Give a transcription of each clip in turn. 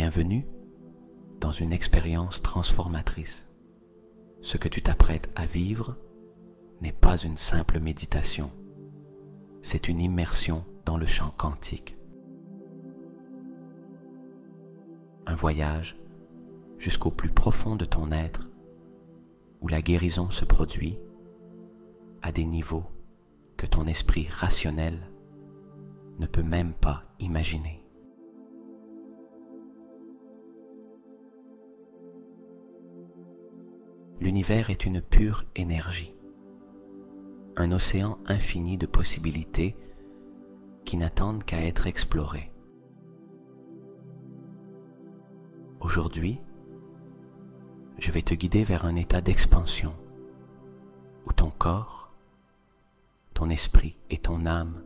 Bienvenue dans une expérience transformatrice. Ce que tu t'apprêtes à vivre n'est pas une simple méditation, c'est une immersion dans le champ quantique. Un voyage jusqu'au plus profond de ton être, où la guérison se produit à des niveaux que ton esprit rationnel ne peut même pas imaginer. L'univers est une pure énergie, un océan infini de possibilités qui n'attendent qu'à être explorées. Aujourd'hui, je vais te guider vers un état d'expansion où ton corps, ton esprit et ton âme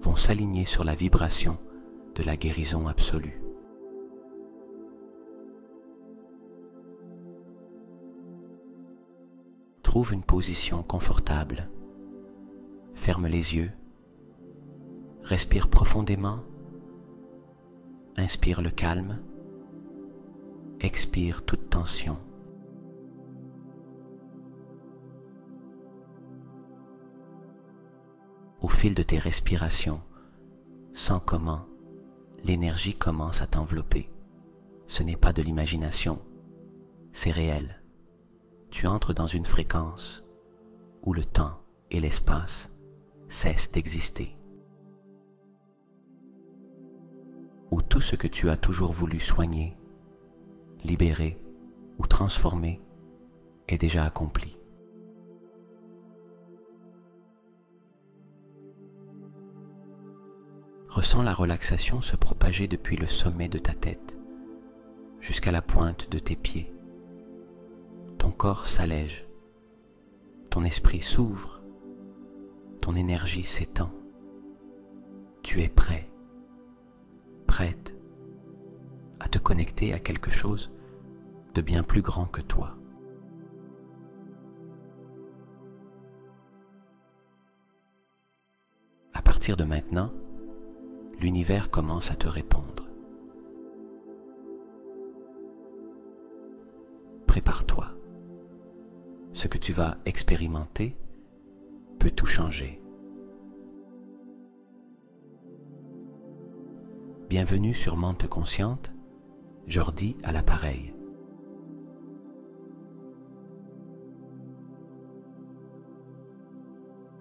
vont s'aligner sur la vibration de la guérison absolue. Trouve une position confortable, ferme les yeux, respire profondément, inspire le calme, expire toute tension. Au fil de tes respirations, sens comment l'énergie commence à t'envelopper. Ce n'est pas de l'imagination, c'est réel. Tu entres dans une fréquence où le temps et l'espace cessent d'exister. Où tout ce que tu as toujours voulu soigner, libérer ou transformer est déjà accompli. Ressens la relaxation se propager depuis le sommet de ta tête jusqu'à la pointe de tes pieds. Ton corps s'allège, ton esprit s'ouvre, ton énergie s'étend. Tu es prêt, prête à te connecter à quelque chose de bien plus grand que toi. À partir de maintenant, l'univers commence à te répondre. Prépare-toi. Ce que tu vas expérimenter peut tout changer. Bienvenue sur Mente Consciente, Jordi à l'appareil.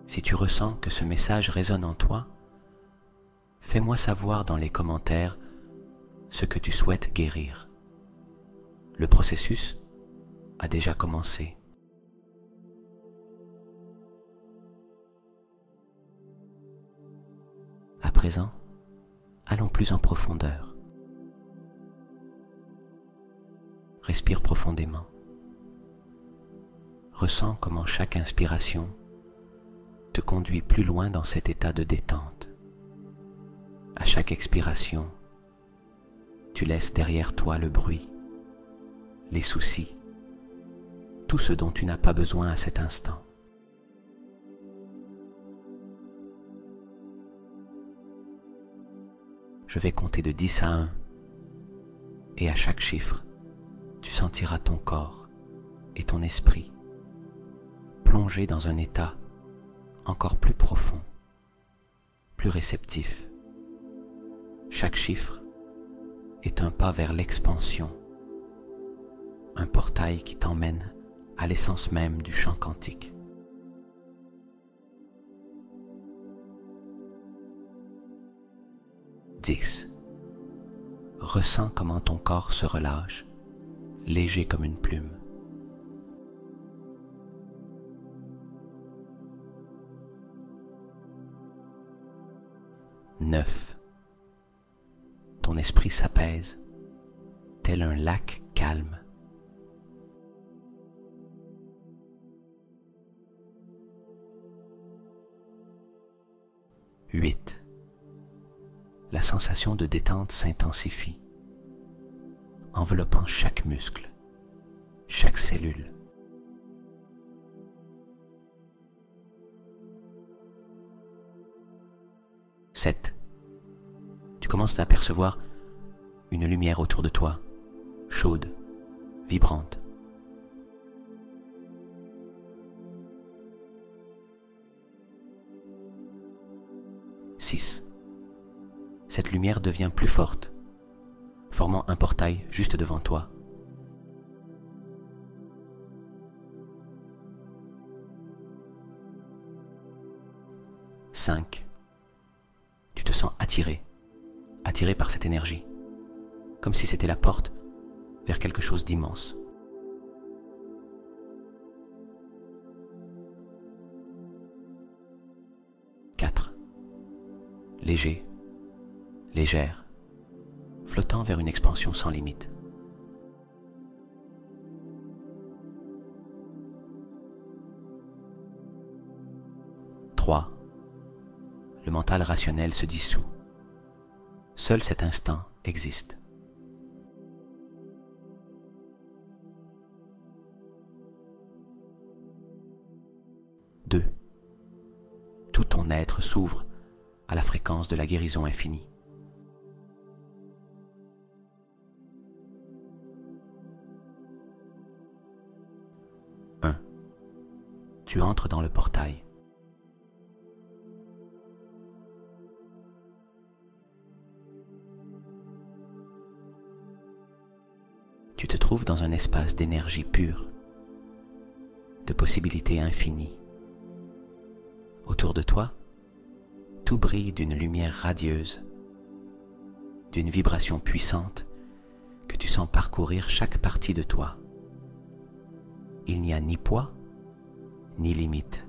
Si tu ressens que ce message résonne en toi, fais-moi savoir dans les commentaires ce que tu souhaites guérir. Le processus a déjà commencé. À présent, allons plus en profondeur. Respire profondément. Ressens comment chaque inspiration te conduit plus loin dans cet état de détente. À chaque expiration, tu laisses derrière toi le bruit, les soucis, tout ce dont tu n'as pas besoin à cet instant. Je vais compter de 10 à 1 et à chaque chiffre, tu sentiras ton corps et ton esprit plongés dans un état encore plus profond, plus réceptif. Chaque chiffre est un pas vers l'expansion, un portail qui t'emmène à l'essence même du champ quantique. 10. Ressens comment ton corps se relâche, léger comme une plume. 9. Ton esprit s'apaise, tel un lac calme. 8. La sensation de détente s'intensifie, enveloppant chaque muscle, chaque cellule. 7. Tu commences à apercevoir une lumière autour de toi, chaude, vibrante. 6. Cette lumière devient plus forte, formant un portail juste devant toi. 5. Tu te sens attiré par cette énergie, comme si c'était la porte vers quelque chose d'immense. 4. Léger, légère, flottant vers une expansion sans limite. 3. Le mental rationnel se dissout. Seul cet instant existe. 2. Tout ton être s'ouvre à la fréquence de la guérison infinie. 1. Tu entres dans le portail. Tu te trouves dans un espace d'énergie pure, de possibilités infinies. Autour de toi, tout brille d'une lumière radieuse, d'une vibration puissante que tu sens parcourir chaque partie de toi. Il n'y a ni poids, ni limite,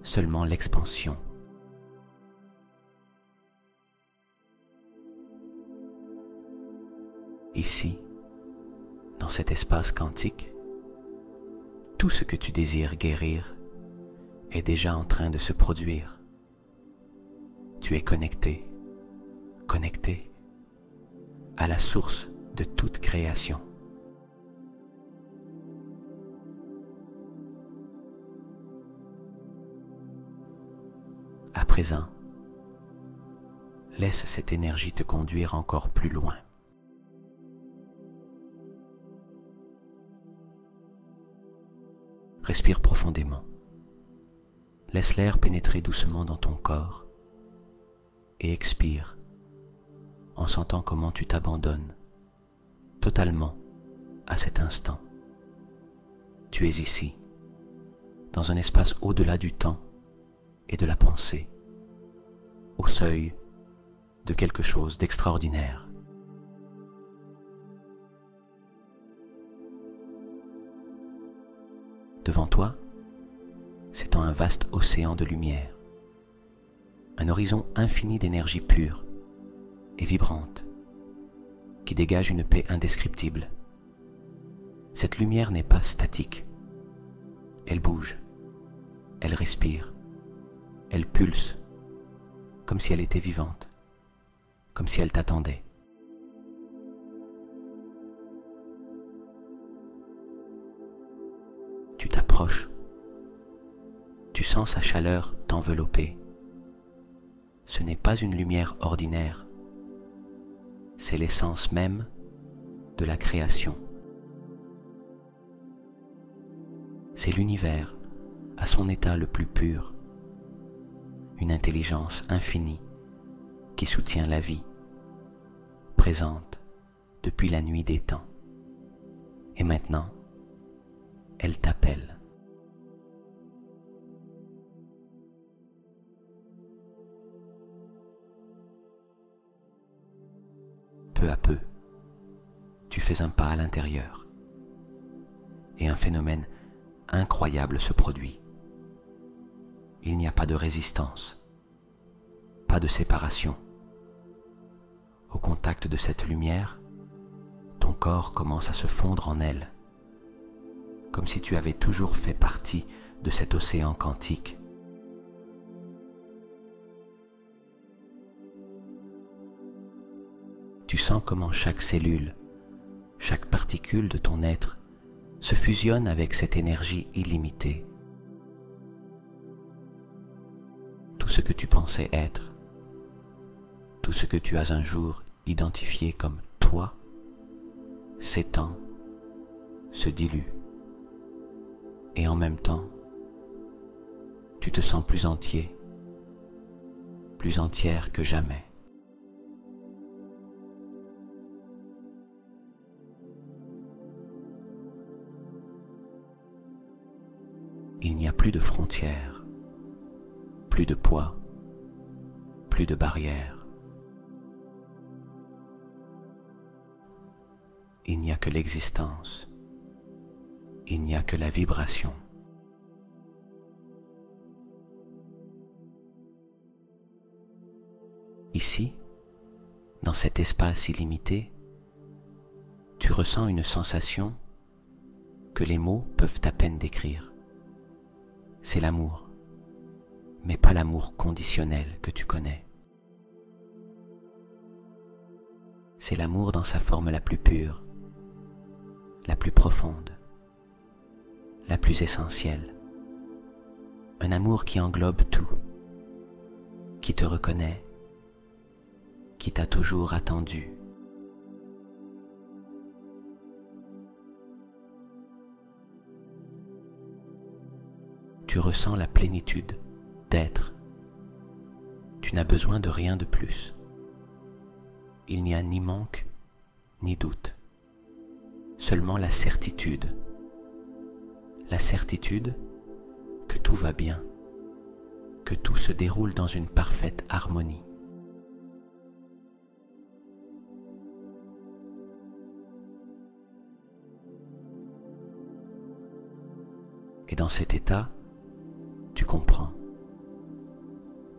seulement l'expansion. Ici, dans cet espace quantique, tout ce que tu désires guérir est déjà en train de se produire. Tu es connecté à la source de toute création. À présent, laisse cette énergie te conduire encore plus loin. Respire profondément. Laisse l'air pénétrer doucement dans ton corps et expire en sentant comment tu t'abandonnes totalement à cet instant. Tu es ici, dans un espace au-delà du temps et de la pensée, au seuil de quelque chose d'extraordinaire. Devant toi, s'étend un vaste océan de lumière, un horizon infini d'énergie pure et vibrante qui dégage une paix indescriptible. Cette lumière n'est pas statique, elle bouge, elle respire, elle pulse, comme si elle était vivante, comme si elle t'attendait. Tu t'approches, tu sens sa chaleur t'envelopper. Ce n'est pas une lumière ordinaire, c'est l'essence même de la création. C'est l'univers à son état le plus pur, une intelligence infinie qui soutient la vie, présente depuis la nuit des temps. Et maintenant, elle t'appelle. Peu à peu, tu fais un pas à l'intérieur et un phénomène incroyable se produit. Il n'y a pas de résistance, pas de séparation. Au contact de cette lumière, ton corps commence à se fondre en elle, comme si tu avais toujours fait partie de cet océan quantique. Tu sens comment chaque cellule, chaque particule de ton être se fusionne avec cette énergie illimitée. Tout ce que tu pensais être, tout ce que tu as un jour identifié comme toi, s'étend, se dilue. Et en même temps, tu te sens plus entier, plus entière que jamais. Il n'y a plus de frontières, plus de poids, plus de barrières. Il n'y a que l'existence, il n'y a que la vibration. Ici, dans cet espace illimité, tu ressens une sensation que les mots peuvent à peine décrire. C'est l'amour, mais pas l'amour conditionnel que tu connais. C'est l'amour dans sa forme la plus pure, la plus profonde, la plus essentielle. Un amour qui englobe tout, qui te reconnaît, qui t'a toujours attendu. Tu ressens la plénitude d'être. Tu n'as besoin de rien de plus. Il n'y a ni manque, ni doute. Seulement la certitude. La certitude que tout va bien, que tout se déroule dans une parfaite harmonie. Et dans cet état, tu comprends.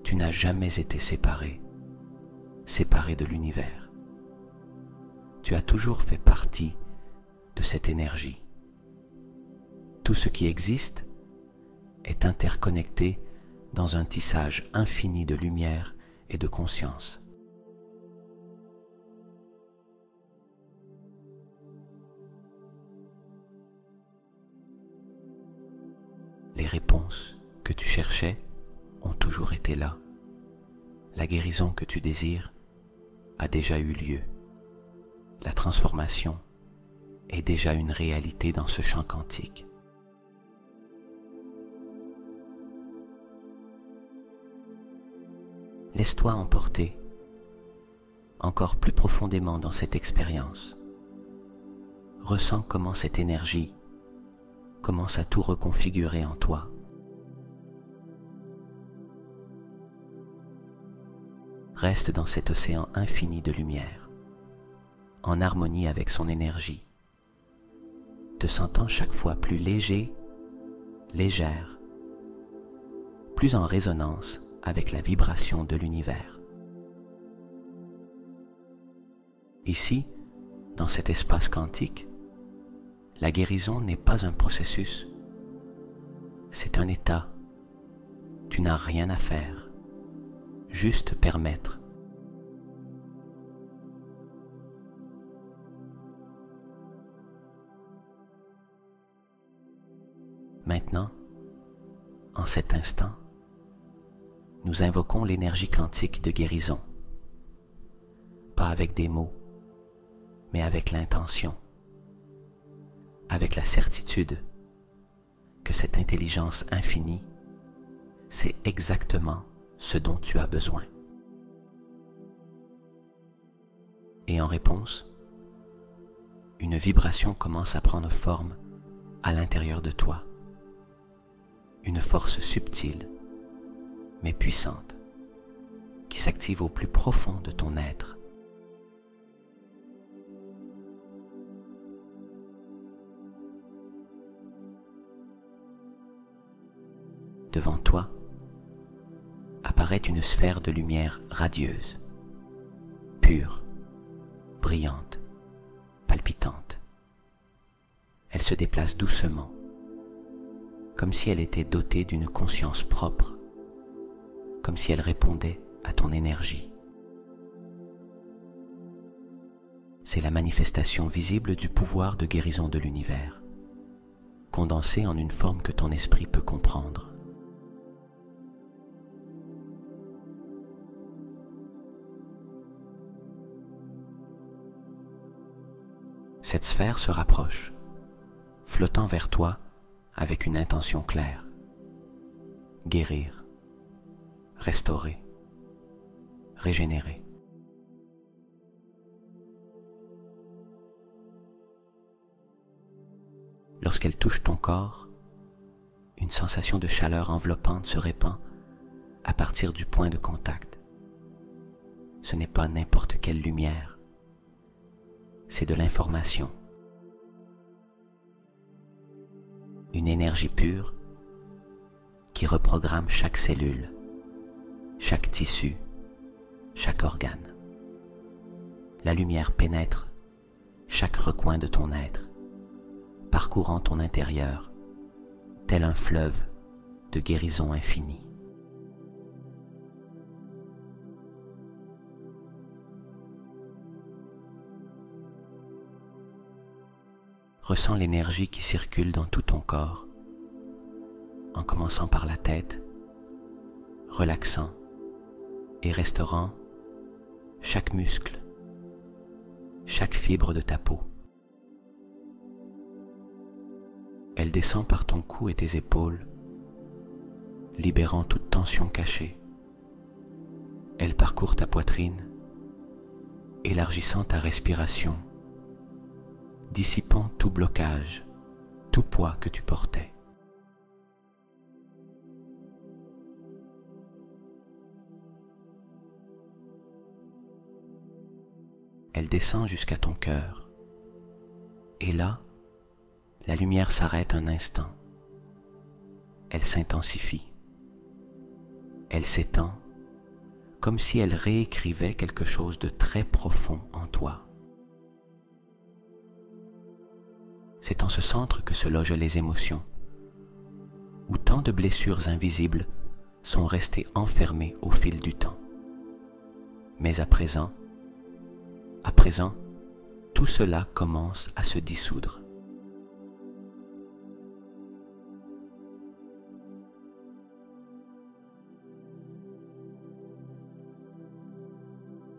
Tu n'as jamais été séparé de l'univers. Tu as toujours fait partie de cette énergie. Tout ce qui existe est interconnecté dans un tissage infini de lumière et de conscience. Les réponses que tu cherchais ont toujours été là. La guérison que tu désires a déjà eu lieu. La transformation est déjà une réalité dans ce champ quantique. Laisse-toi emporter encore plus profondément dans cette expérience. Ressens comment cette énergie commence à tout reconfigurer en toi. Reste dans cet océan infini de lumière, en harmonie avec son énergie, te sentant chaque fois plus léger, légère, plus en résonance avec la vibration de l'univers. Ici, dans cet espace quantique, la guérison n'est pas un processus, c'est un état. Tu n'as rien à faire, juste permettre. Maintenant, en cet instant, nous invoquons l'énergie quantique de guérison, pas avec des mots, mais avec l'intention, avec la certitude que cette intelligence infinie, c'est exactement ce dont tu as besoin. Et en réponse, une vibration commence à prendre forme à l'intérieur de toi, une force subtile mais puissante qui s'active au plus profond de ton être. Devant toi apparaît une sphère de lumière radieuse, pure, brillante, palpitante. Elle se déplace doucement, comme si elle était dotée d'une conscience propre, comme si elle répondait à ton énergie. C'est la manifestation visible du pouvoir de guérison de l'univers, condensé en une forme que ton esprit peut comprendre. Cette sphère se rapproche, flottant vers toi avec une intention claire. Guérir, restaurer, régénérer. Lorsqu'elle touche ton corps, une sensation de chaleur enveloppante se répand à partir du point de contact. Ce n'est pas n'importe quelle lumière, c'est de l'information. Une énergie pure qui reprogramme chaque cellule, chaque tissu, chaque organe. La lumière pénètre chaque recoin de ton être, parcourant ton intérieur, tel un fleuve de guérison infinie. Ressens l'énergie qui circule dans tout ton corps, en commençant par la tête, relaxant et restaurant chaque muscle, chaque fibre de ta peau. Elle descend par ton cou et tes épaules, libérant toute tension cachée. Elle parcourt ta poitrine, élargissant ta respiration, dissipant tout blocage, tout poids que tu portais. Elle descend jusqu'à ton cœur, et là, la lumière s'arrête un instant. Elle s'intensifie. Elle s'étend, comme si elle réécrivait quelque chose de très profond en toi. C'est en ce centre que se logent les émotions, où tant de blessures invisibles sont restées enfermées au fil du temps. Mais à présent, tout cela commence à se dissoudre.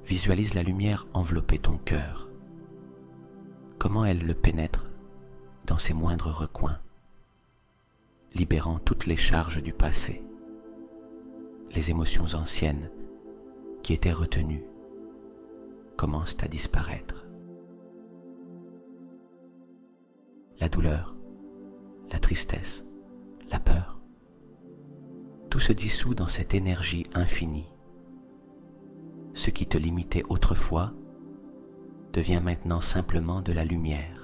Visualise la lumière envelopper ton cœur, comment elle le pénètre dans ses moindres recoins, libérant toutes les charges du passé, les émotions anciennes qui étaient retenues commencent à disparaître. La douleur, la tristesse, la peur, tout se dissout dans cette énergie infinie. Ce qui te limitait autrefois devient maintenant simplement de la lumière.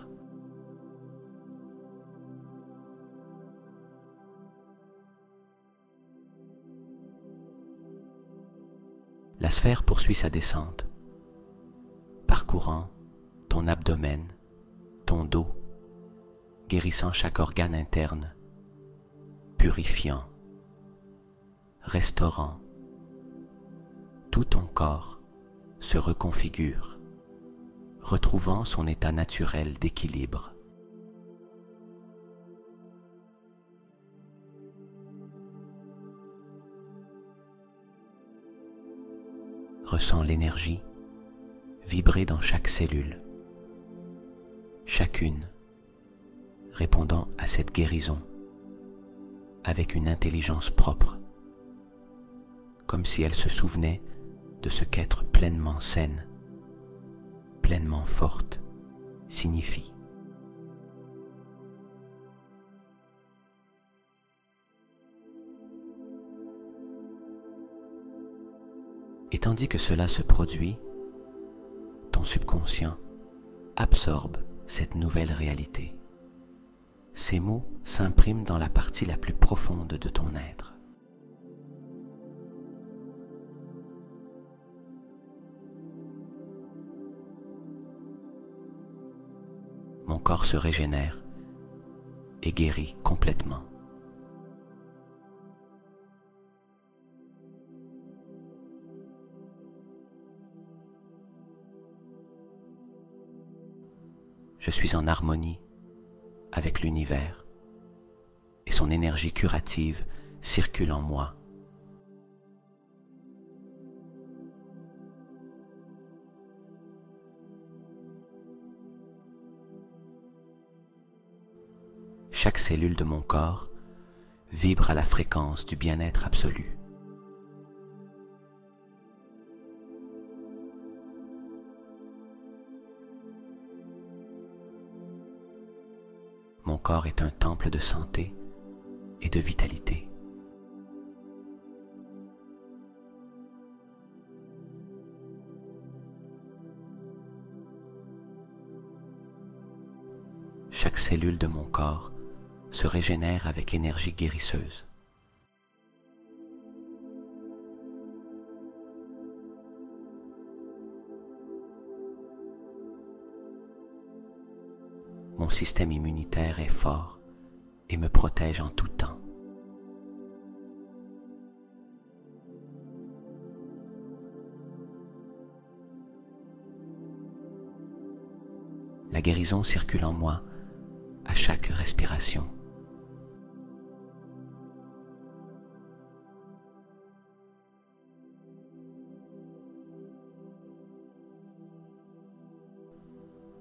La sphère poursuit sa descente, parcourant ton abdomen, ton dos, guérissant chaque organe interne, purifiant, restaurant. Tout ton corps se reconfigure, retrouvant son état naturel d'équilibre. Ressens l'énergie vibrer dans chaque cellule, chacune répondant à cette guérison avec une intelligence propre, comme si elle se souvenait de ce qu'être pleinement saine, pleinement forte, signifie. Et tandis que cela se produit, ton subconscient absorbe cette nouvelle réalité. Ces mots s'impriment dans la partie la plus profonde de ton être. Mon corps se régénère et guérit complètement. Je suis en harmonie avec l'univers et son énergie curative circule en moi. Chaque cellule de mon corps vibre à la fréquence du bien-être absolu. Mon corps est un temple de santé et de vitalité. Chaque cellule de mon corps se régénère avec énergie guérisseuse. Mon système immunitaire est fort et me protège en tout temps. La guérison circule en moi à chaque respiration.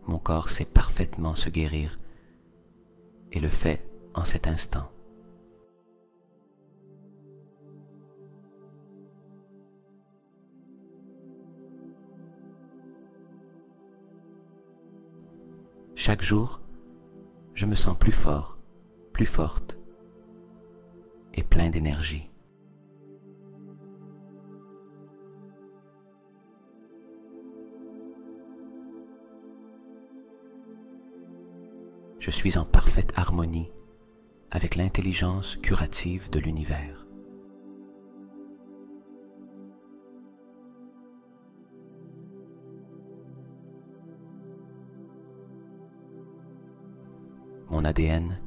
Mon corps sait parfaitement se guérir et le fait en cet instant. Chaque jour, je me sens plus fort, plus forte et plein d'énergie. Je suis en parfaite harmonie avec l'intelligence curative de l'univers. Mon ADN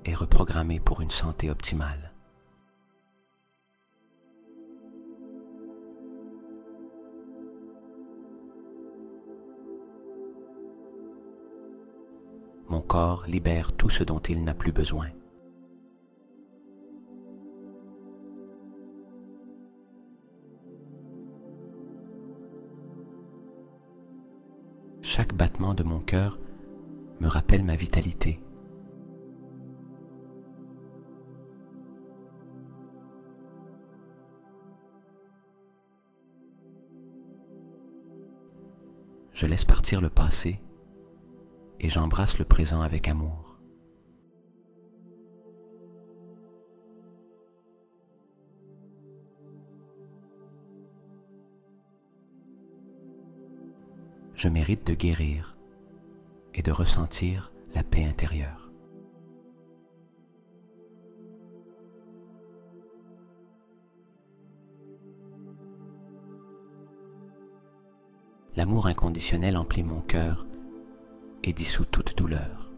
est reprogrammé pour une santé optimale. Mon corps libère tout ce dont il n'a plus besoin. Chaque battement de mon cœur me rappelle ma vitalité. Je laisse partir le passé et j'embrasse le présent avec amour. Je mérite de guérir et de ressentir la paix intérieure. L'amour inconditionnel emplit mon cœur et dissout toute douleur.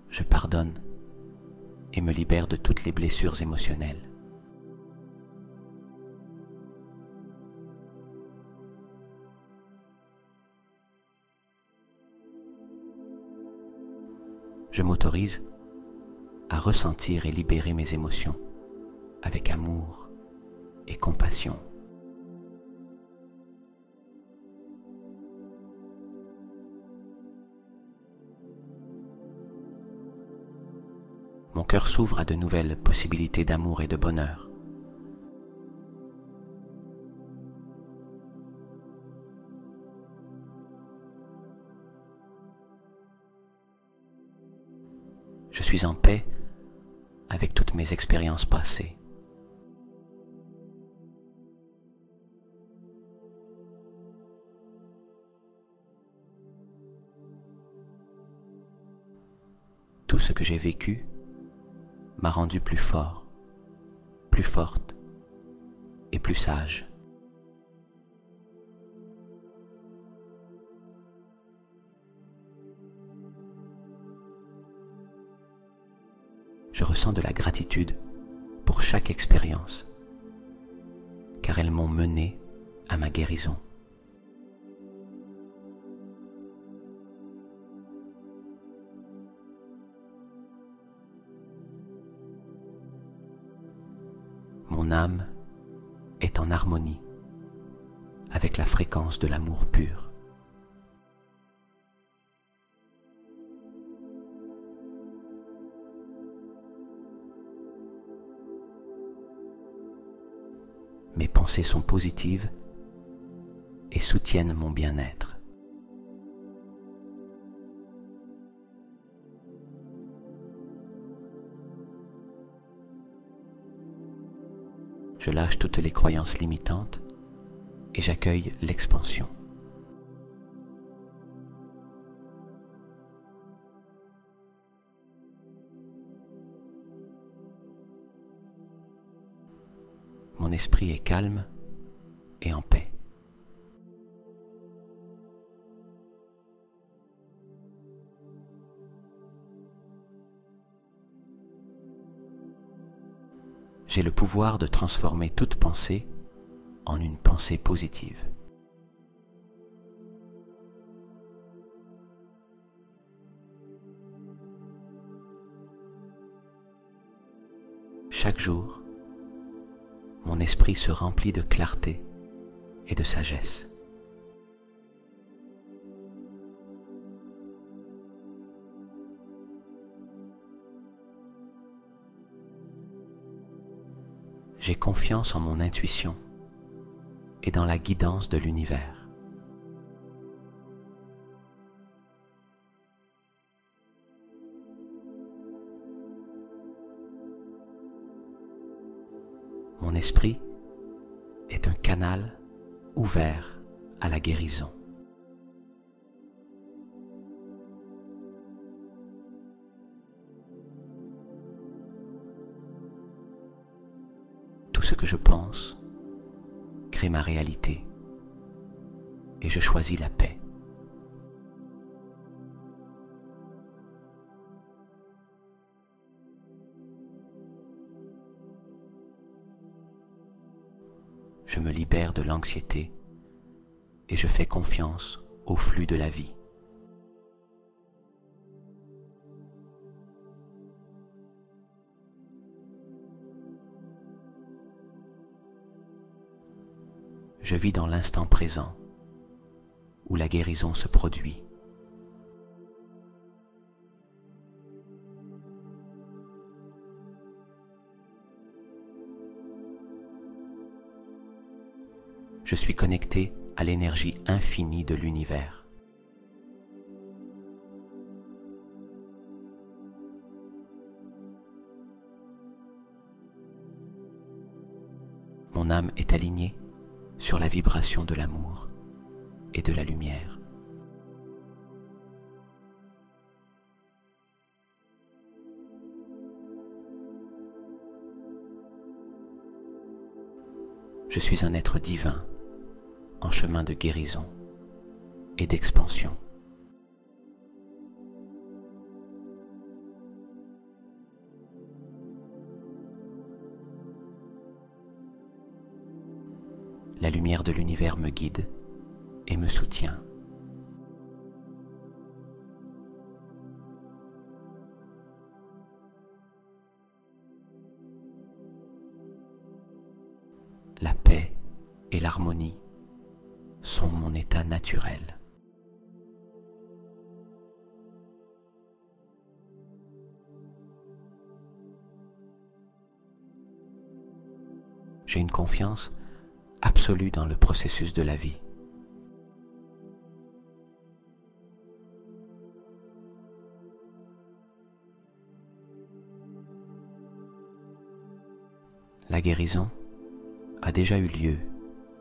Je pardonne et me libère de toutes les blessures émotionnelles. Je m'autorise à ressentir et libérer mes émotions avec amour et compassion. Mon cœur s'ouvre à de nouvelles possibilités d'amour et de bonheur. Je suis en paix avec toutes mes expériences passées. Tout ce que j'ai vécu m'a rendu plus fort, plus forte et plus sage. Je ressens de la gratitude pour chaque expérience, car elles m'ont mené à ma guérison. Mon âme est en harmonie avec la fréquence de l'amour pur. Mes pensées sont positives et soutiennent mon bien-être. Je lâche toutes les croyances limitantes et j'accueille l'expansion. Mon esprit est calme et en paix. J'ai le pouvoir de transformer toute pensée en une pensée positive. Chaque jour, mon esprit se remplit de clarté et de sagesse. J'ai confiance en mon intuition et dans la guidance de l'univers. Mon esprit est un canal ouvert à la guérison. Tout ce que je pense crée ma réalité et je choisis la paix. Je me libère de l'anxiété et je fais confiance au flux de la vie. Je vis dans l'instant présent où la guérison se produit. Je suis connecté à l'énergie infinie de l'univers. Mon âme est alignée sur la vibration de l'amour et de la lumière. Je suis un être divin en chemin de guérison et d'expansion. La lumière de l'univers me guide et me soutient. La paix et l'harmonie sont mon état naturel. J'ai une confiance absolue dans le processus de la vie. La guérison a déjà eu lieu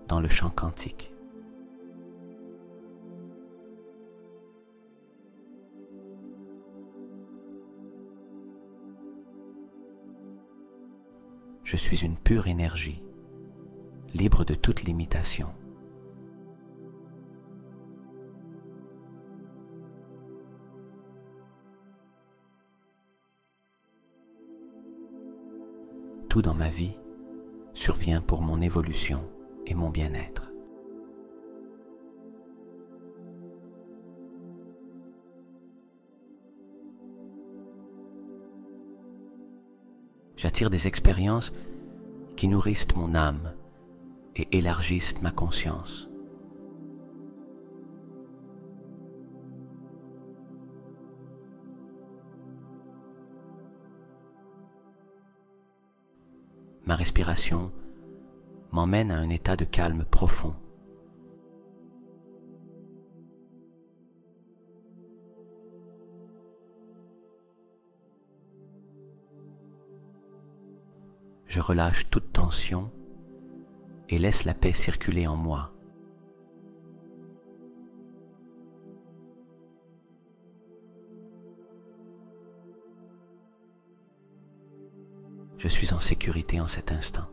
dans le champ quantique. Je suis une pure énergie, libre de toute limitation. Tout dans ma vie survient pour mon évolution et mon bien-être. J'attire des expériences qui nourrissent mon âme et élargissent ma conscience. Ma respiration m'emmène à un état de calme profond. Je relâche toute tension et laisse la paix circuler en moi. Je suis en sécurité en cet instant.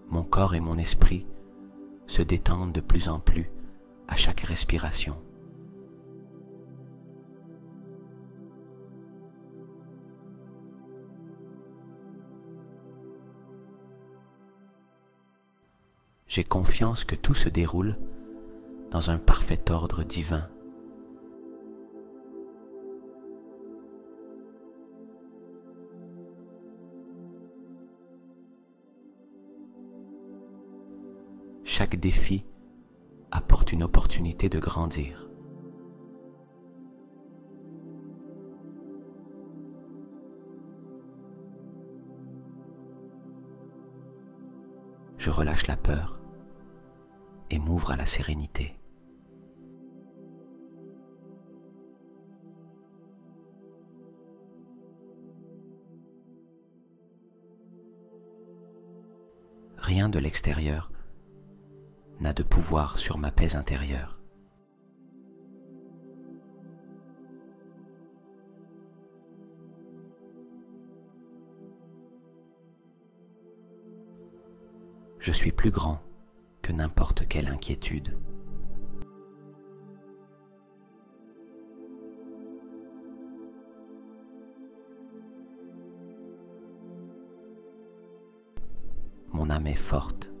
Mon corps et mon esprit se détendent de plus en plus à chaque respiration. J'ai confiance que tout se déroule dans un parfait ordre divin. Chaque défi apporte une opportunité de grandir. Je relâche la peur et m'ouvre à la sérénité. Rien de l'extérieur n'a de pouvoir sur ma paix intérieure. Je suis plus grand que n'importe quelle inquiétude. Mon âme est forte,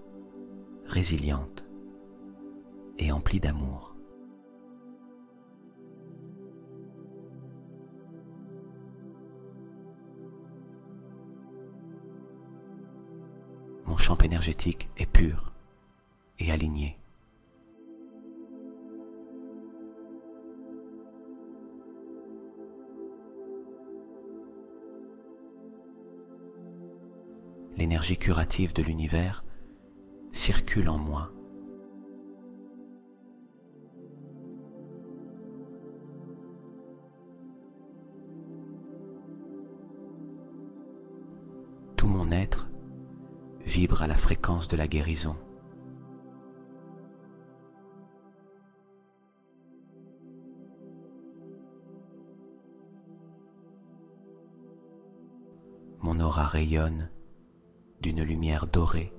résiliente et emplie d'amour. Mon champ énergétique est pur et aligné. L'énergie curative de l'univers circule en moi. Tout mon être vibre à la fréquence de la guérison. Mon aura rayonne d'une lumière dorée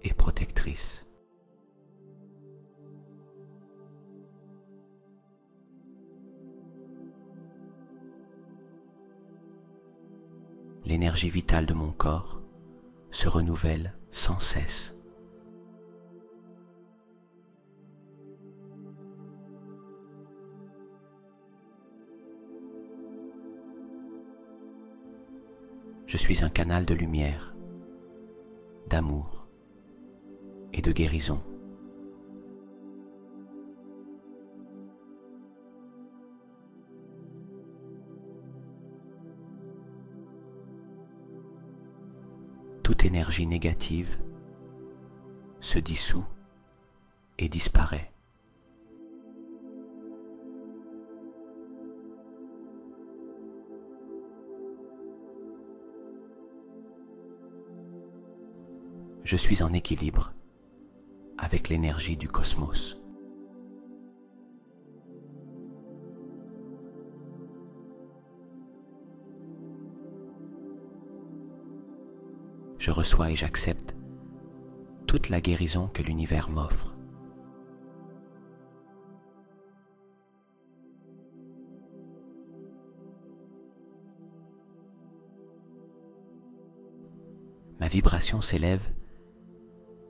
et protectrice. L'énergie vitale de mon corps se renouvelle sans cesse. Je suis un canal de lumière, d'amour et de guérison. Toute énergie négative se dissout et disparaît. Je suis en équilibre avec l'énergie du cosmos. Je reçois et j'accepte toute la guérison que l'univers m'offre. Ma vibration s'élève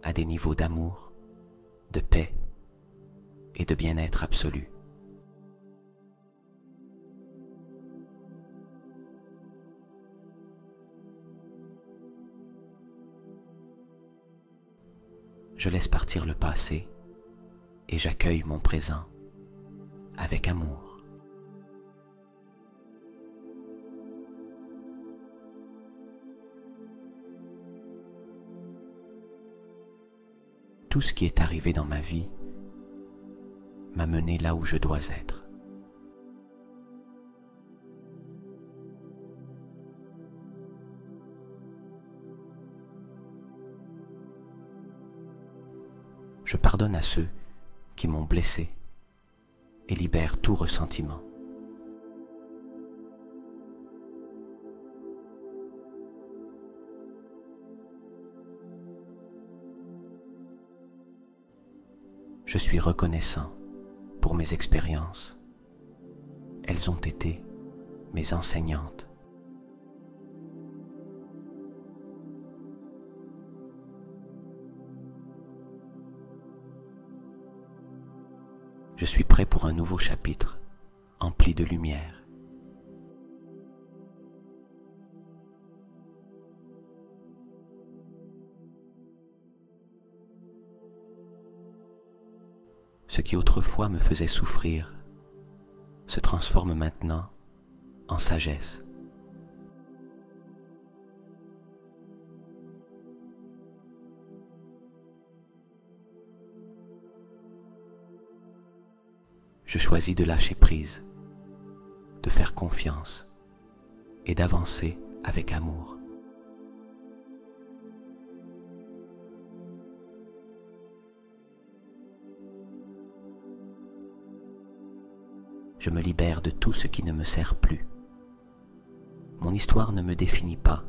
à des niveaux d'amour, de paix et de bien-être absolu. je laisse partir le passé et j'accueille mon présent avec amour. Tout ce qui est arrivé dans ma vie m'a mené là où je dois être. Je pardonne à ceux qui m'ont blessé et libère tout ressentiment. Je suis reconnaissant pour mes expériences. Elles ont été mes enseignantes. Je suis prêt pour un nouveau chapitre, empli de lumière. Ce qui autrefois me faisait souffrir se transforme maintenant en sagesse. Je choisis de lâcher prise, de faire confiance et d'avancer avec amour. Je me libère de tout ce qui ne me sert plus. Mon histoire ne me définit pas.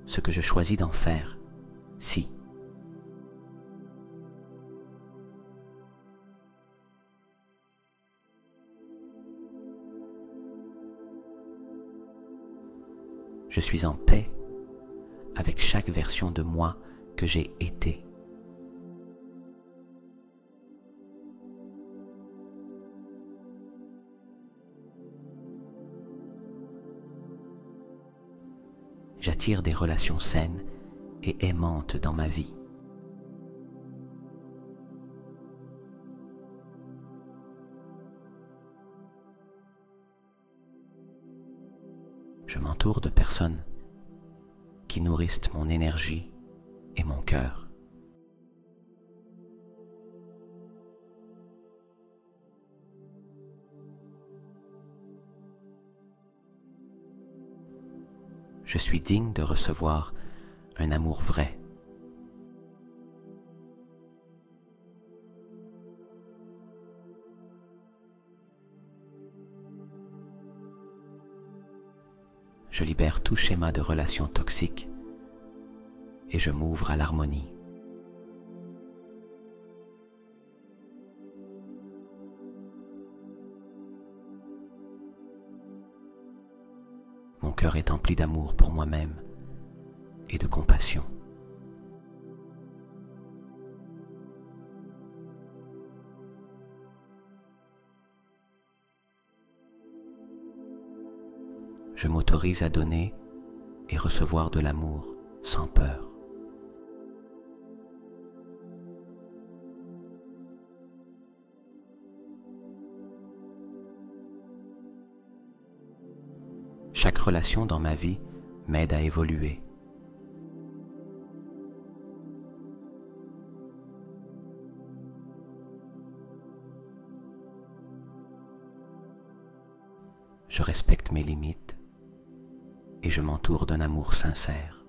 Ce que je choisis d'en faire, si. Je suis en paix avec chaque version de moi que j'ai été. J'attire des relations saines et aimantes dans ma vie. Je m'entoure de personnes qui nourrissent mon énergie et mon cœur. Je suis digne de recevoir un amour vrai. Je libère tout schéma de relations toxiques et je m'ouvre à l'harmonie. Mon cœur est empli d'amour pour moi-même et de compassion. Je m'autorise à donner et recevoir de l'amour sans peur. Chaque relation dans ma vie m'aide à évoluer. Je respecte mes limites et je m'entoure d'un amour sincère.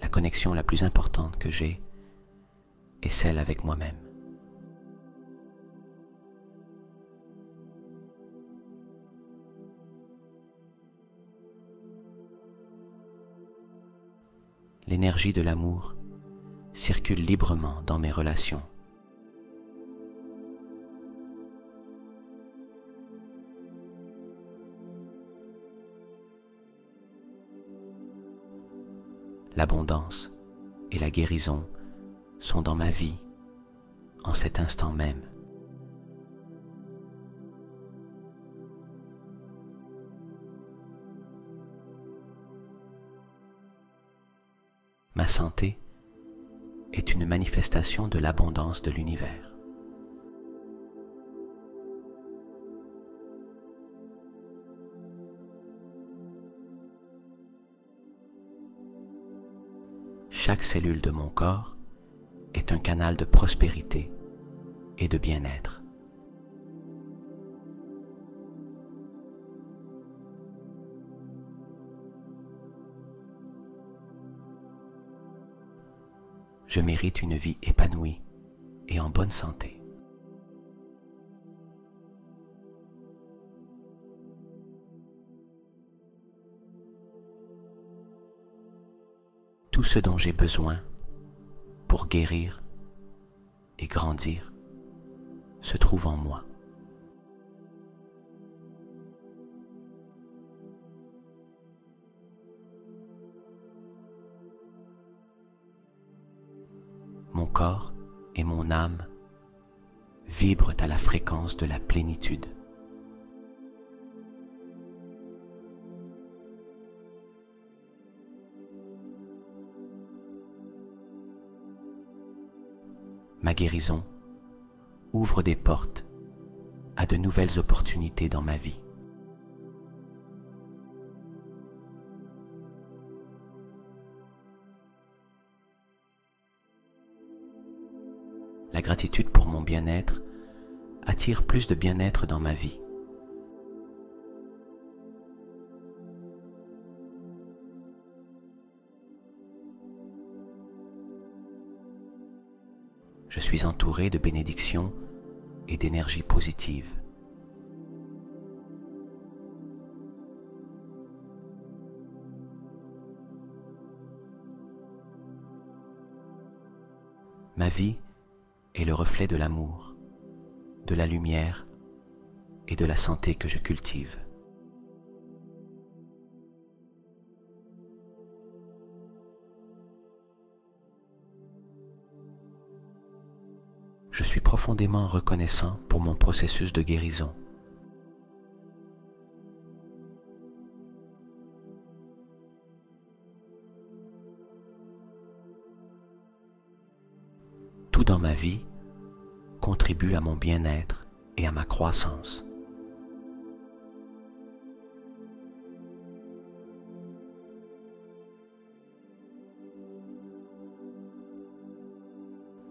La connexion la plus importante que j'ai est celle avec moi-même. L'énergie de l'amour circule librement dans mes relations. L'abondance et la guérison sont dans ma vie en cet instant même. santé est une manifestation de l'abondance de l'univers. Chaque cellule de mon corps est un canal de prospérité et de bien-être. Je mérite une vie épanouie et en bonne santé. Tout ce dont j'ai besoin pour guérir et grandir se trouve en moi. Mon corps et mon âme vibrent à la fréquence de la plénitude. Ma guérison ouvre des portes à de nouvelles opportunités dans ma vie. La gratitude pour mon bien-être attire plus de bien-être dans ma vie. Je suis entouré de bénédictions et d'énergie positive. Ma vie est le reflet de l'amour, de la lumière et de la santé que je cultive. Je suis profondément reconnaissant pour mon processus de guérison. Tout dans ma vie contribue à mon bien-être et à ma croissance.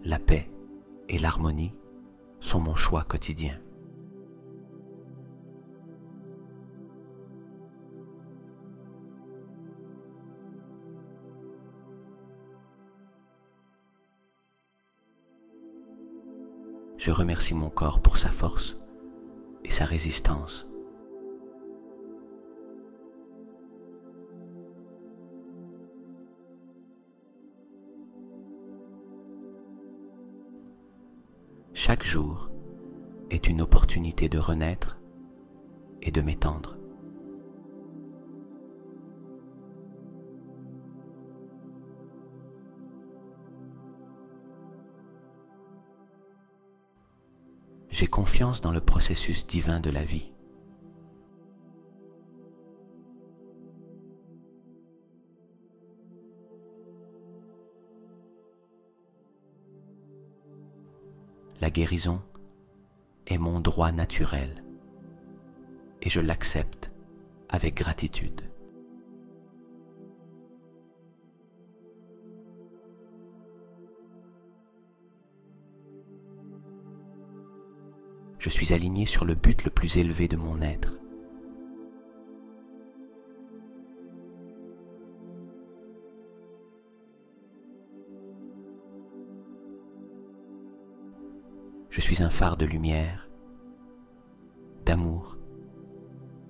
La paix et l'harmonie sont mon choix quotidien. Je remercie mon corps pour sa force et sa résistance. Chaque jour est une opportunité de renaître et de m'étendre. J'ai confiance dans le processus divin de la vie. La guérison est mon droit naturel et je l'accepte avec gratitude. Je suis aligné sur le but le plus élevé de mon être. Je suis un phare de lumière, d'amour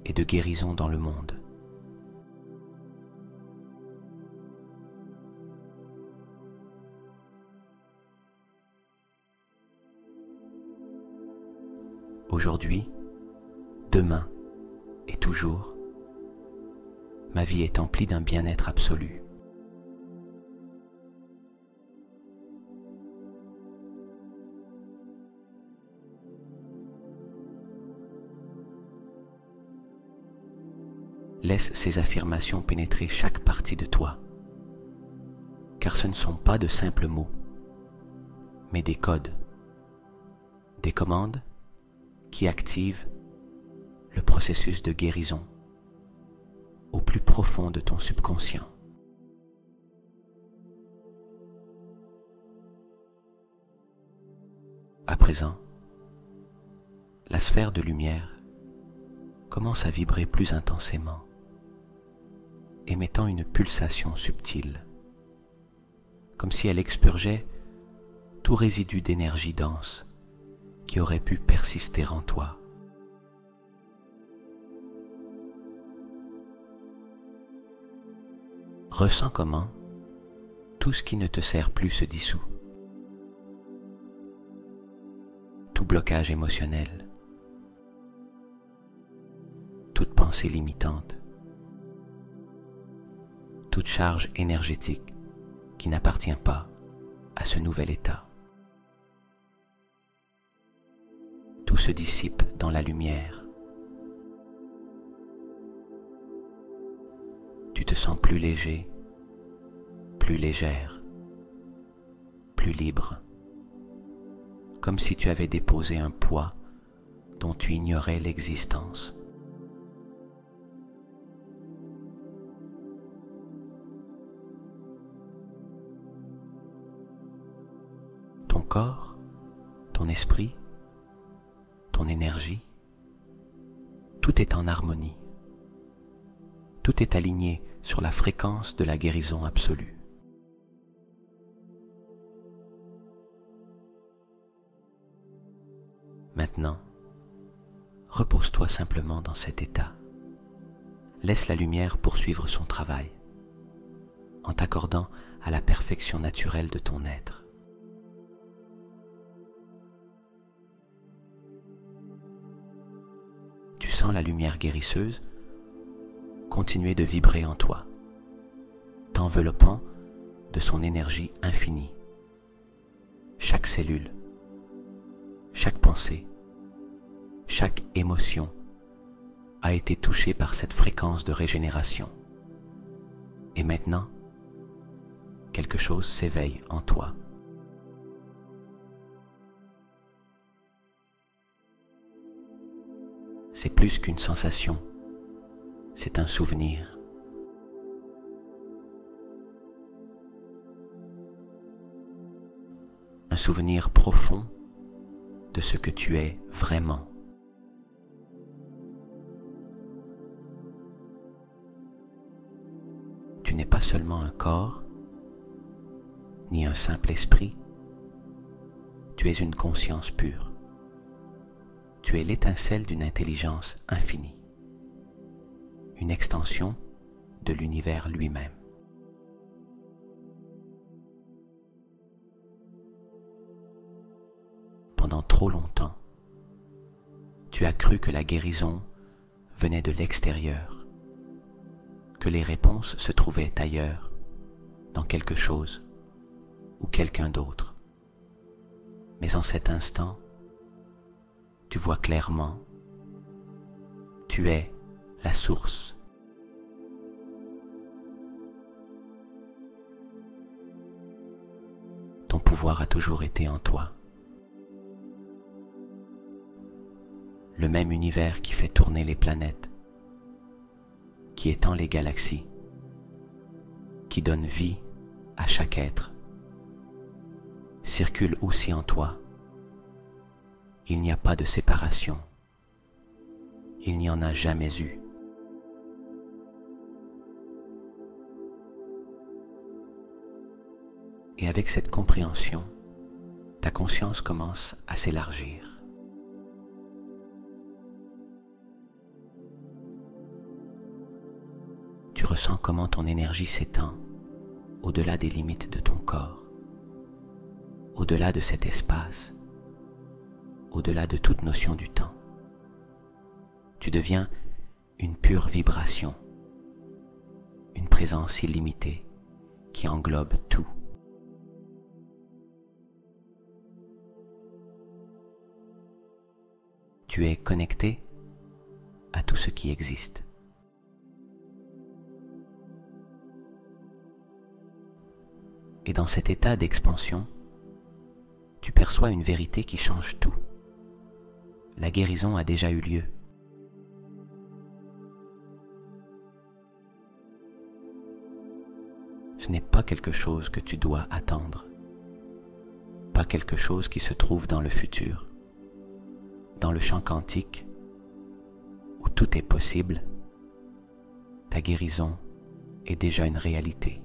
et de guérison dans le monde. Aujourd'hui, demain et toujours, ma vie est emplie d'un bien-être absolu. Laisse ces affirmations pénétrer chaque partie de toi. car ce ne sont pas de simples mots, mais des codes, des commandes qui activent le processus de guérison au plus profond de ton subconscient. À présent, la sphère de lumière commence à vibrer plus intensément, émettant une pulsation subtile, comme si elle expurgeait tout résidu d'énergie dense qui aurait pu persister en toi. Ressens comment tout ce qui ne te sert plus se dissout. Tout blocage émotionnel, toute pensée limitante, toute charge énergétique qui n'appartient pas à ce nouvel état. Tout se dissipe dans la lumière. Tu te sens plus léger, plus légère, plus libre, comme si tu avais déposé un poids dont tu ignorais l'existence. Ton corps, ton esprit, ton énergie, tout est en harmonie. Tout est aligné sur la fréquence de la guérison absolue. Maintenant, repose-toi simplement dans cet état. Laisse la lumière poursuivre son travail, en t'accordant à la perfection naturelle de ton être. Tu sens la lumière guérisseuse continuer de vibrer en toi, t'enveloppant de son énergie infinie. Chaque cellule, chaque pensée, chaque émotion a été touchée par cette fréquence de régénération. Et maintenant, quelque chose s'éveille en toi. C'est plus qu'une sensation, c'est un souvenir. Un souvenir profond de ce que tu es vraiment. Tu n'es pas seulement un corps, ni un simple esprit. Tu es une conscience pure. Tu es l'étincelle d'une intelligence infinie, une extension de l'univers lui-même. Pendant trop longtemps, tu as cru que la guérison venait de l'extérieur, que les réponses se trouvaient ailleurs, dans quelque chose ou quelqu'un d'autre. Mais en cet instant, tu vois clairement, tu es la source. Ton pouvoir a toujours été en toi. Le même univers qui fait tourner les planètes, qui étend les galaxies, qui donne vie à chaque être, circule aussi en toi. Il n'y a pas de séparation. Il n'y en a jamais eu. Et avec cette compréhension, ta conscience commence à s'élargir. Tu ressens comment ton énergie s'étend au-delà des limites de ton corps, au-delà de cet espace, au-delà de toute notion du temps. Tu deviens une pure vibration, une présence illimitée qui englobe tout. Tu es connecté à tout ce qui existe. Et dans cet état d'expansion, tu perçois une vérité qui change tout. La guérison a déjà eu lieu. Ce n'est pas quelque chose que tu dois attendre, pas quelque chose qui se trouve dans le futur. Dans le champ quantique, où tout est possible, ta guérison est déjà une réalité.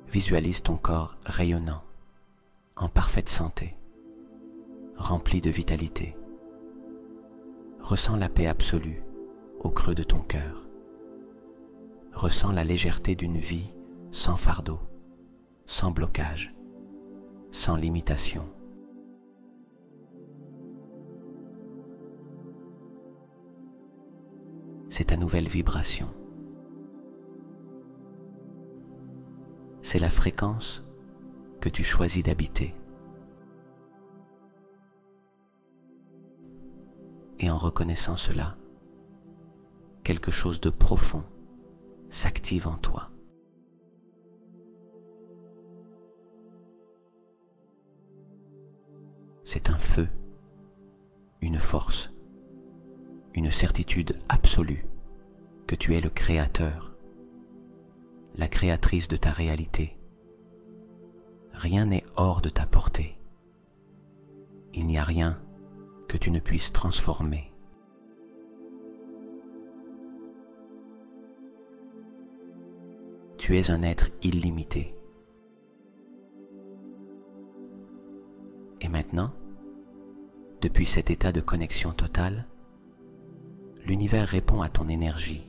Visualise ton corps rayonnant, en parfaite santé, rempli de vitalité. Ressens la paix absolue au creux de ton cœur. Ressens la légèreté d'une vie sans fardeau, sans blocage, sans limitation. C'est ta nouvelle vibration. C'est la fréquence que tu choisis d'habiter. Et en reconnaissant cela, quelque chose de profond s'active en toi. C'est un feu, une force, une certitude absolue que tu es le créateur, la créatrice de ta réalité. Rien n'est hors de ta portée. Il n'y a rien que tu ne puisses transformer. Tu es un être illimité. Et maintenant, depuis cet état de connexion totale, l'univers répond à ton énergie.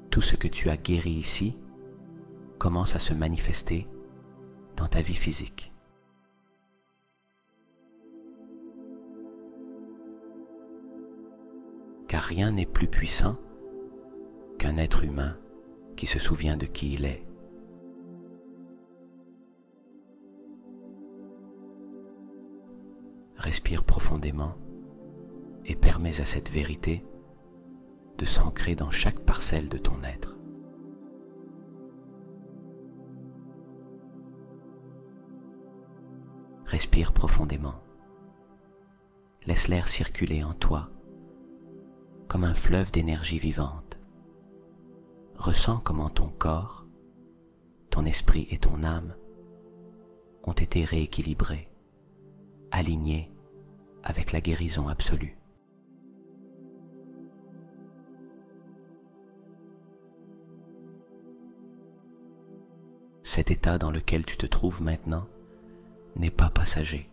Tout ce que tu as guéri ici commence à se manifester dans ta vie physique. Car rien n'est plus puissant qu'un être humain qui se souvient de qui il est. Respire profondément et permets à cette vérité de s'ancrer dans chaque parcelle de ton être. Respire profondément. Laisse l'air circuler en toi comme un fleuve d'énergie vivante. Ressens comment ton corps, ton esprit et ton âme ont été rééquilibrés, alignés avec la guérison absolue. Cet état dans lequel tu te trouves maintenant n'est pas passager.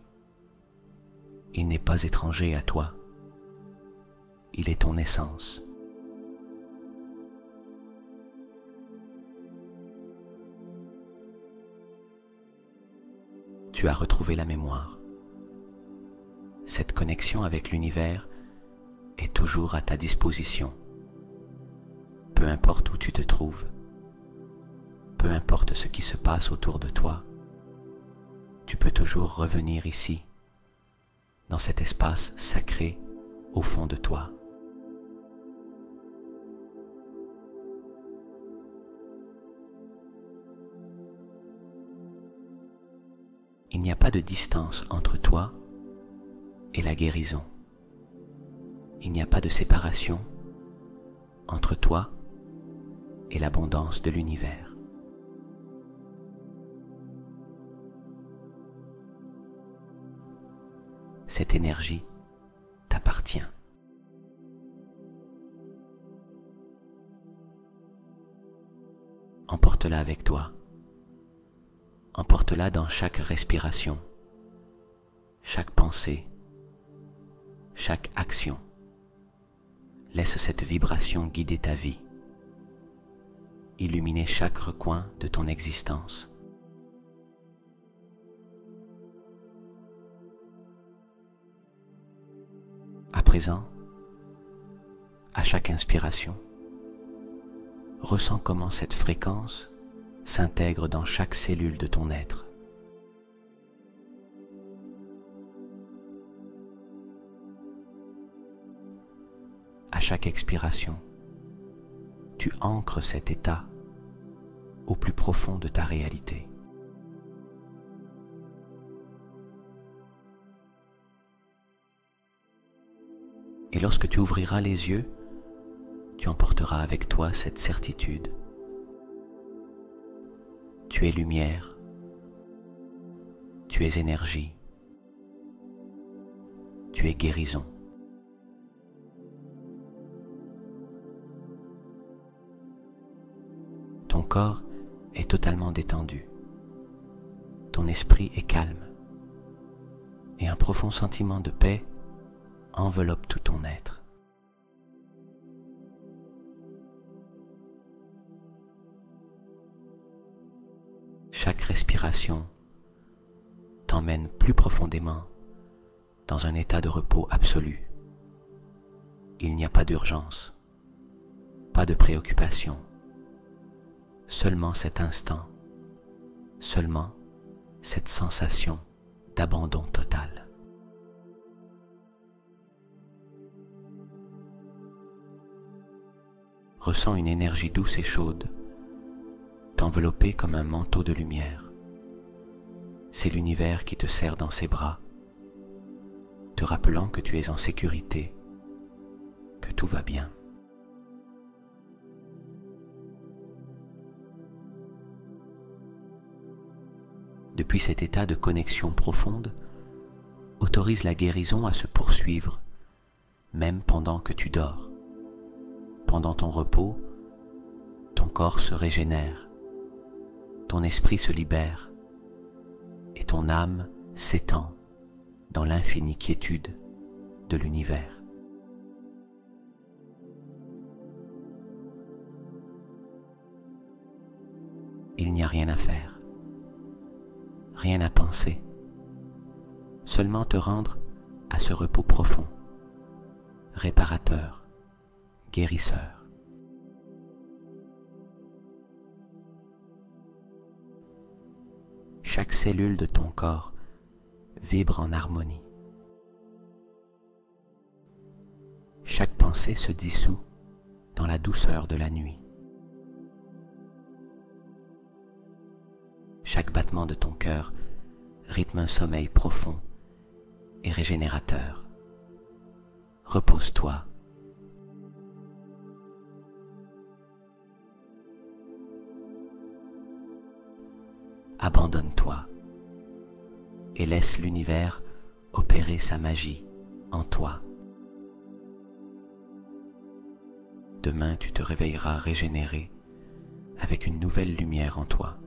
Il n'est pas étranger à toi. Il est ton essence. Tu as retrouvé la mémoire. Cette connexion avec l'univers est toujours à ta disposition. Peu importe où tu te trouves, peu importe ce qui se passe autour de toi, tu peux toujours revenir ici, dans cet espace sacré au fond de toi. Il n'y a pas de distance entre toi et la guérison. Il n'y a pas de séparation entre toi et l'abondance de l'univers. Cette énergie t'appartient. Emporte-la avec toi. Emporte-la dans chaque respiration, chaque pensée, chaque action. Laisse cette vibration guider ta vie, illuminer chaque recoin de ton existence. À présent, à chaque inspiration, ressens comment cette fréquence s'intègre dans chaque cellule de ton être. À chaque expiration, tu ancres cet état au plus profond de ta réalité. Et lorsque tu ouvriras les yeux, tu emporteras avec toi cette certitude. Tu es lumière, tu es énergie, tu es guérison. Ton corps est totalement détendu, ton esprit est calme, et un profond sentiment de paix enveloppe tout ton être. Chaque respiration t'emmène plus profondément dans un état de repos absolu. Il n'y a pas d'urgence, pas de préoccupation, seulement cet instant, seulement cette sensation d'abandon total. Ressens une énergie douce et chaude t'envelopper comme un manteau de lumière. C'est l'univers qui te serre dans ses bras, te rappelant que tu es en sécurité, que tout va bien. Depuis cet état de connexion profonde, autorise la guérison à se poursuivre, même pendant que tu dors. Pendant ton repos, ton corps se régénère, ton esprit se libère et ton âme s'étend dans l'infinie quiétude de l'univers. Il n'y a rien à faire, rien à penser, seulement te rendre à ce repos profond, réparateur, guérisseur. Chaque cellule de ton corps vibre en harmonie. Chaque pensée se dissout dans la douceur de la nuit. Chaque battement de ton cœur rythme un sommeil profond et régénérateur. Repose-toi. Abandonne-toi et laisse l'univers opérer sa magie en toi. Demain, tu te réveilleras régénéré avec une nouvelle lumière en toi.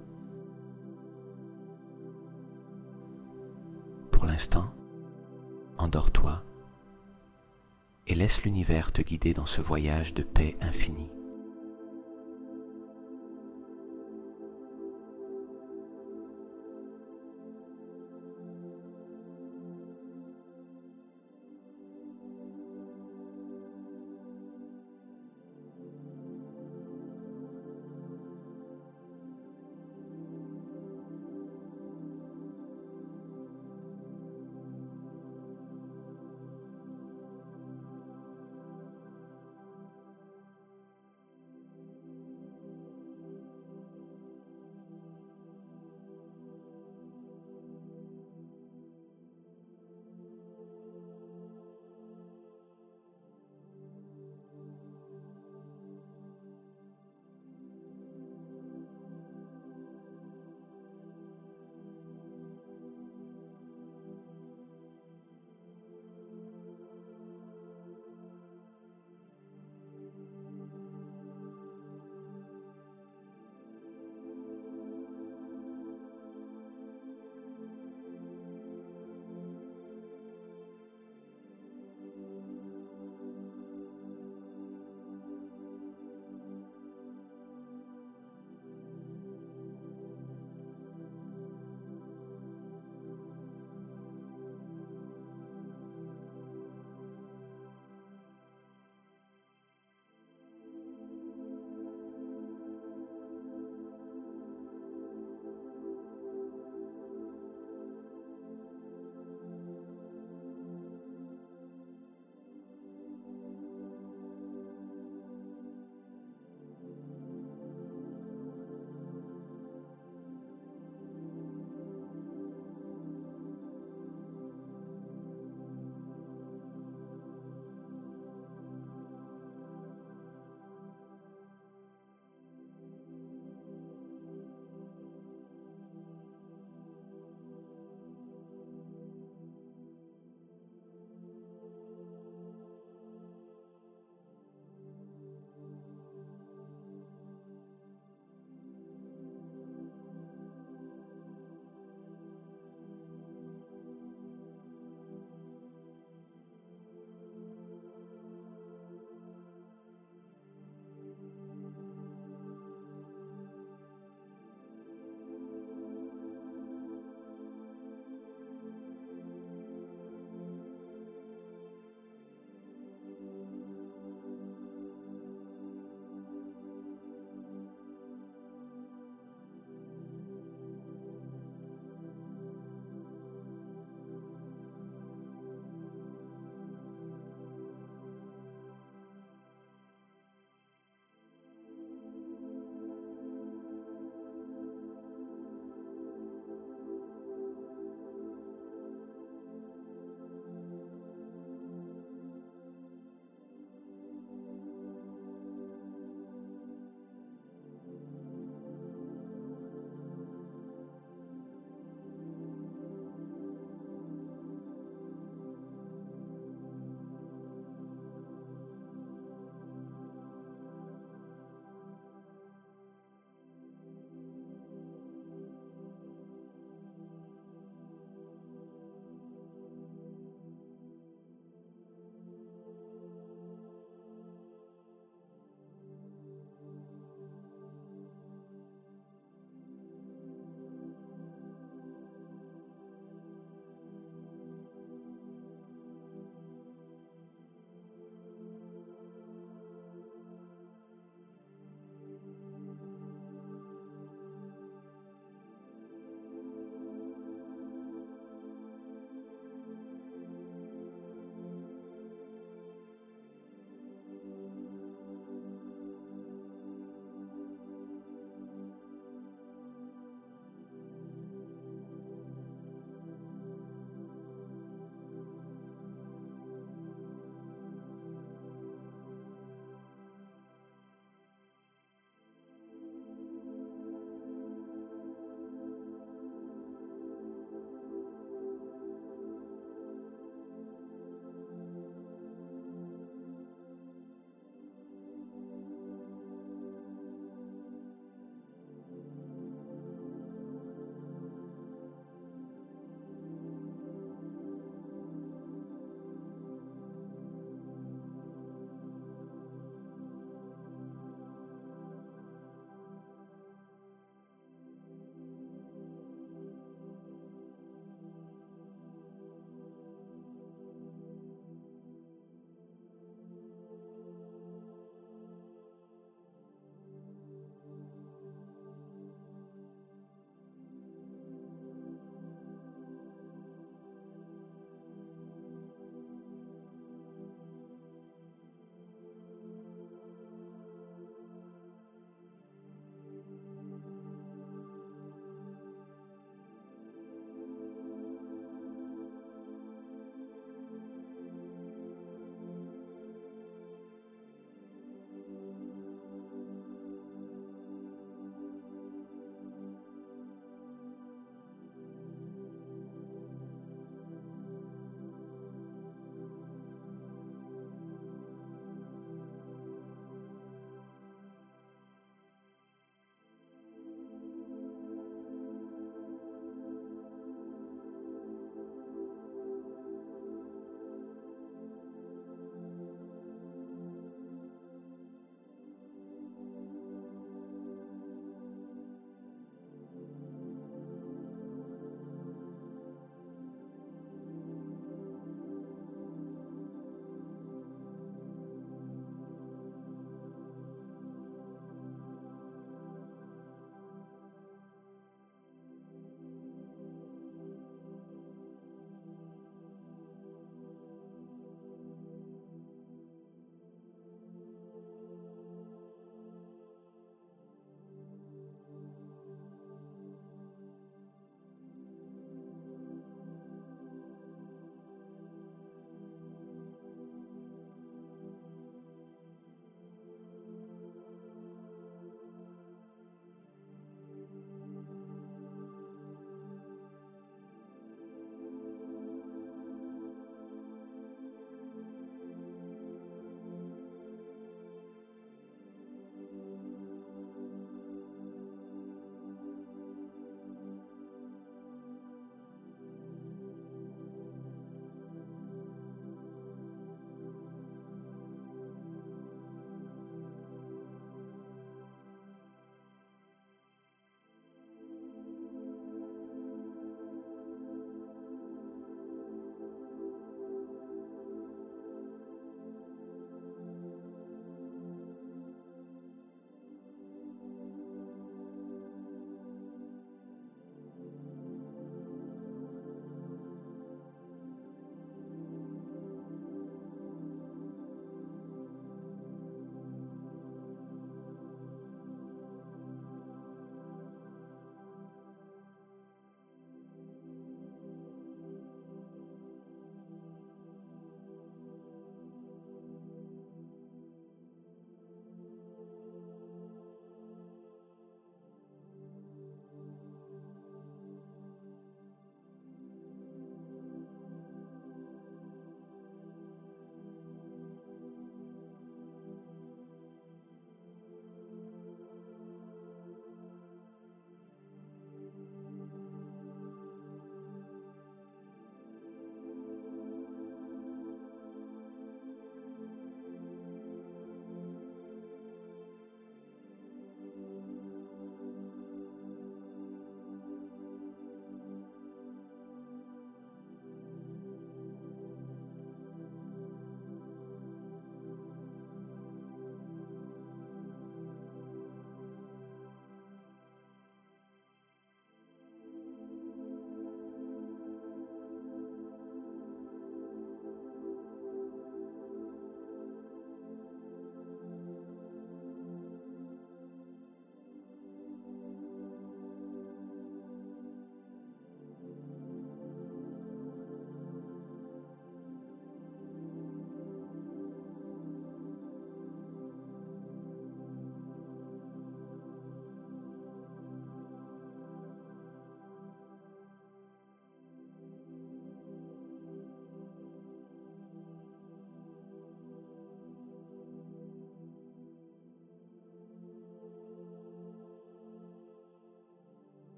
Pour l'instant, endors-toi et laisse l'univers te guider dans ce voyage de paix infinie.